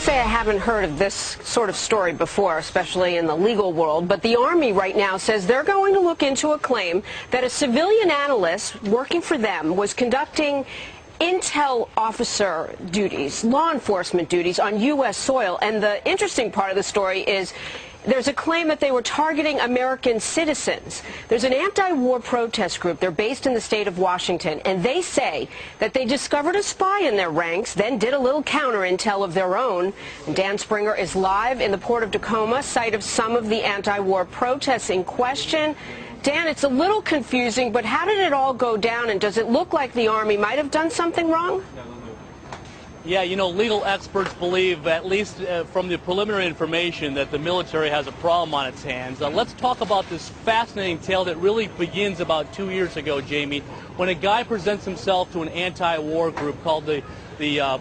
say I haven't heard of this sort of story before, especially in the legal world, but the Army right now says they're going to look into a claim that a civilian analyst working for them was conducting intel officer duties, law enforcement duties on U.S. soil. And the interesting part of the story is there's a claim that they were targeting American citizens. There's an anti-war protest group. They're based in the state of Washington, and they say that they discovered a spy in their ranks, then did a little counter-intel of their own. And Dan Springer is live in the Port of Tacoma, site of some of the anti-war protests in question. Dan, it's a little confusing, but how did it all go down, and does it look like the Army might have done something wrong? Yeah, you know, legal experts believe, at least from the preliminary information, that the military has a problem on its hands. Let's talk about this fascinating tale that really begins about 2 years ago, Jamie, when a guy presents himself to an anti-war group called the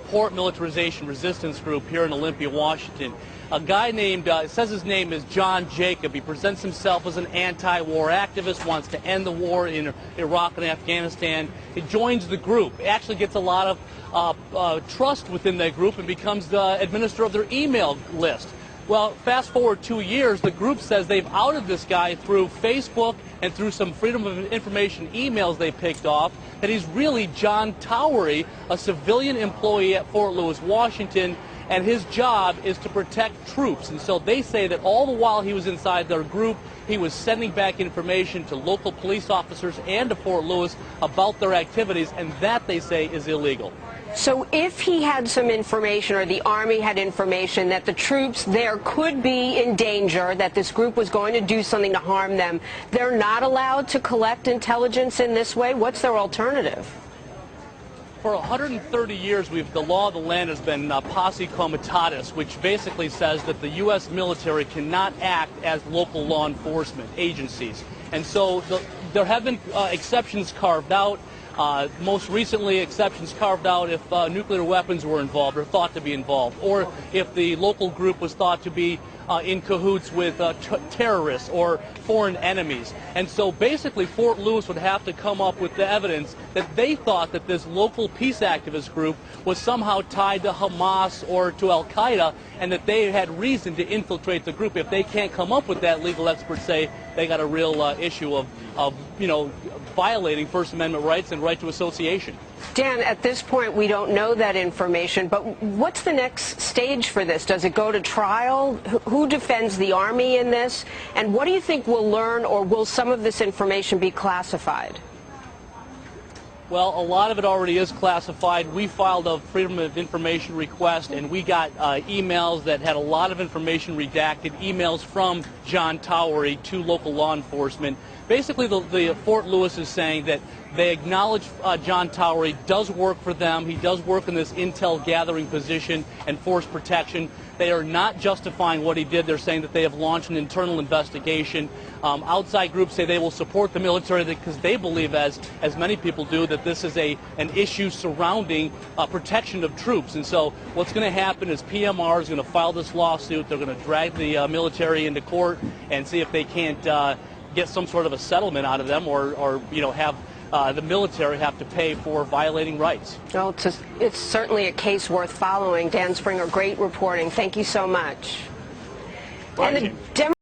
Port Militarization Resistance Group here in Olympia, Washington. A guy named, it says his name is John Jacob. He presents himself as an anti-war activist, wants to end the war in Iraq and Afghanistan. He joins the group, actually gets a lot of trust within that group, and becomes the administrator of their email list. Well, fast forward 2 years, the group says they've outed this guy through Facebook and through some Freedom of Information emails they picked off, that he's really John Towery, a civilian employee at Fort Lewis, Washington, and his job is to protect troops. And so they say that all the while he was inside their group, he was sending back information to local police officers and to Fort Lewis about their activities, and that, they say, is illegal. So if he had some information, or the Army had information that the troops there could be in danger, that this group was going to do something to harm them, they're not allowed to collect intelligence in this way? What's their alternative? For 130 years, the law of the land has been posse comitatus, which basically says that the U.S. military cannot act as local law enforcement agencies. And so there have been exceptions carved out. Most recently, exceptions carved out if nuclear weapons were involved or thought to be involved, or if the local group was thought to be in cahoots with terrorists or foreign enemies. And so basically Fort Lewis would have to come up with the evidence that they thought that this local peace activist group was somehow tied to Hamas or to Al-Qaeda, and that they had reason to infiltrate the group. If they can't come up with that, legal experts say they got a real issue of violating First Amendment rights and right to association. Dan, at this point, we don't know that information, but what's the next stage for this? Does it go to trial? Who defends the Army in this? And what do you think we'll learn, or will some of this information be classified? Well, a lot of it already is classified. We filed a Freedom of Information request, and we got emails that had a lot of information redacted, emails from John Towery to local law enforcement. Basically, the Fort Lewis is saying that they acknowledge John Towery does work for them. He does work in this intel gathering position and force protection. They are not justifying what he did. They're saying that they have launched an internal investigation. Outside groups say they will support the military because they believe, as many people do, that this is an issue surrounding protection of troops. And so what's going to happen is PMR is going to file this lawsuit. They're going to drag the military into court and see if they can't get some sort of a settlement out of them, or have the military have to pay for violating rights. Well, it's certainly a case worth following. Dan Springer, great reporting. Thank you so much. Right. And the